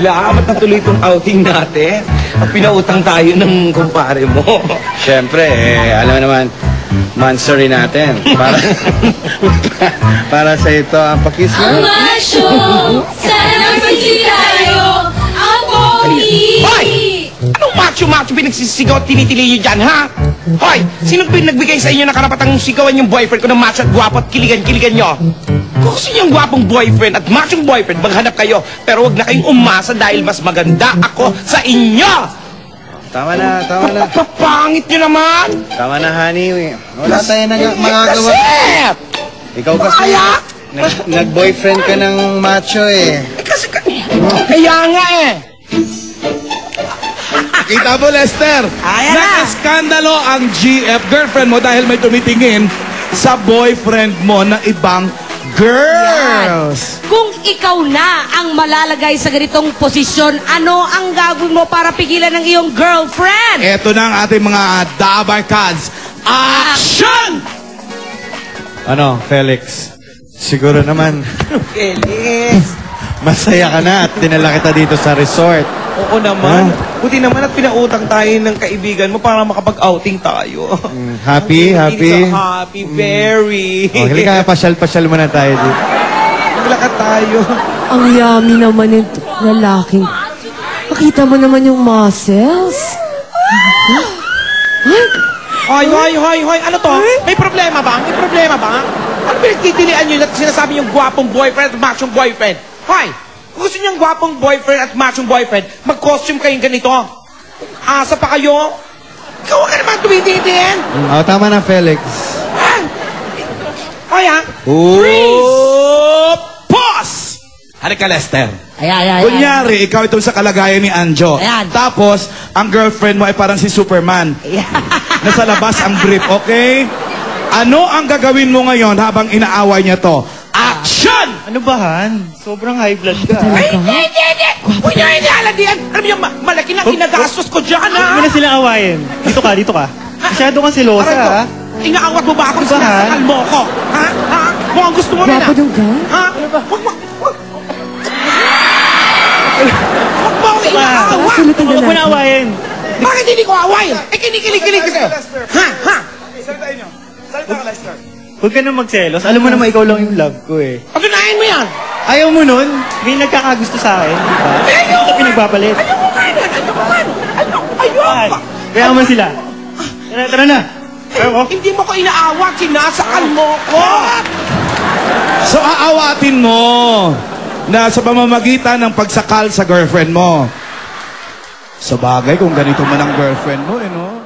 Salamat na tuloy itong outing natin. Pinautang tayo ng kumpare mo. Siyempre, alam mo naman, monster rin natin. Para sa ito, ang pakis mo. Ang masyo, sana magpagsi tayo, ang pogi! Hoy! Anong macho-macho pinagsisigaw at tinitili nyo dyan, ha? Hoy! Sino nagbigay sa inyo na karapatang sigawan yung boyfriend ko ng macho at gwapo at kiligan-kiligan nyo? Kung gusto nyo yung gwapong boyfriend at machong boyfriend, maghanap kayo. Pero wag na kayong umasa dahil mas maganda ako sa inyo! Tama na, tama na. Papangit nyo naman! Tama na, honey. Wala tayo magagawa. Kasi! Ikaw kasi, nag-boyfriend ka ng macho eh. Kasi, kaya nga eh! Kita mo, Lester? Ayan na. Nakaskandalo ang GF girlfriend mo dahil may tumitingin sa boyfriend mo na ibang girls. Kung ikaw na ang malalagay sa ganitong posisyon, ano ang gagawin mo para pigilan ng iyong girlfriend? Ito na ang ating mga dabarkads. Action! Ano, Felix? Siguro naman, Felix! masaya ka na at dinala kita dito sa resort. Oo naman. Buti naman at pinautang tayo ng kaibigan mo para makapag-outing tayo. Happy, happy. Happy, very. Oh, halika, pasyal-pasyal muna tayo dito. Maglakad tayo. Ang yummy naman ito, lalaking. Makita mo naman yung muscles. Hoy, ano to? May problema ba? May problema ba? Ano pinagtitilian nyo at sinasabi yung gwapong boyfriend at machong boyfriend? Hoy! Kung gusto nyo yung gwapong boyfriend at machong boyfriend, mag-costume kayong ganito. Asa pa kayo? Ikaw ka naman tumitingin. Oh, tama na, Felix. Hoy ha? Pause! Halika, Lester. Ayan. Kunyari, ikaw itong sa kalagayan ni Anjo. Ayan. Tapos, ang girlfriend mo ay parang si Superman. Nasa labas ang brief, okay? Ano ang gagawin mo ngayon habang inaaway niya to? Action! Ano ba, Han? Sobrang high blood ka. Ay, hindi! Huwag nyo inaaladian! Alam niyo, malaki na ginagastos ko dyan, ha? Huwag mo na sila awayin. Dito ka. Masyado kang silosa, ha? Inaawat mo ba ako? Diba, ha? Sinasakal mo ako? Ha? Mukhang gusto mo rin, ha? Gwapo yung guy. Ha? Huwag mo akong inaawat! Huwag mo na awayin. Bakit hindi ko awayin? Kinikilig kasi. Ha? Salita ka, Lester. Huwag ka na magselos. Alam mo naman, ikaw lang yung love ko, eh. Patunayan mo yan! Ayaw mo nun? May nagkakagusto sa akin, di ba? Ito pinagpapalit. Ayoko! Kaya mo sila. Tara na. Hindi mo ko inaawat, sinasakal mo ko! So, aawatin mo na sa pamamagitan ng pagsakal sa girlfriend mo. Sa bagay, kung ganito man ang girlfriend mo, no?